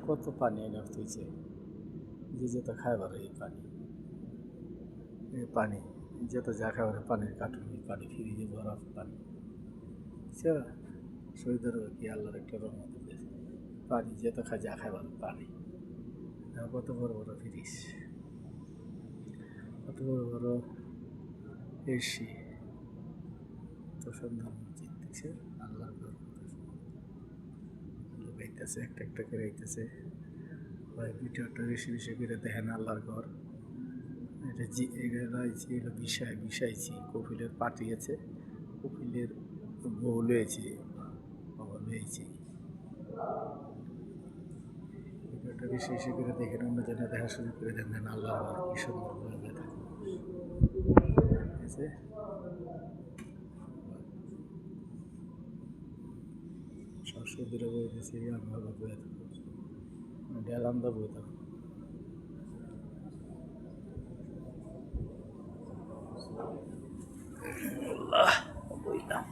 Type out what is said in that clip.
কত পানি এনে তুইছে, যে যেত খাইবার এই পানি, এই পানি যেত যা খাবার পানির কার্টুন, পানি ফ্রিজে বরফ পানি, সৌদি আরবে কি আল্লাহর একটা রহমত দিয়েছে, পানি যেত খায় যা খাইবার পানি। কত বড় বড় ফ্রিজ, কত বড় বড় এসি, কত সুন্দর মসজিদ দেখছে, আল্লাহর ঘর কত লোক আইতেছে, একটা একটা করে আইতেছে, ভিডিওটা বেশি বেশি করে দেখেন আল্লাহর ঘর। এটা এটা বিষাইছি কপিলের পাঠিয়েছে, কপিলের বউ লয়েছি, বাবা লয়েছি। ভিডিওটা বেশি বেশি করে দেখেন, অন্য জনে দেখা শুরু করে দেন, দেন আল্লাহর ঘর কি সুন্দর বয়ে থাকে, ঠিক আছে। সব সৌদিরা বয়ে দিয়েছি, আমরা বয়ে থাকবো, ডেলান্দা বয়ে থাকবো। আল্লাহ বইলাম।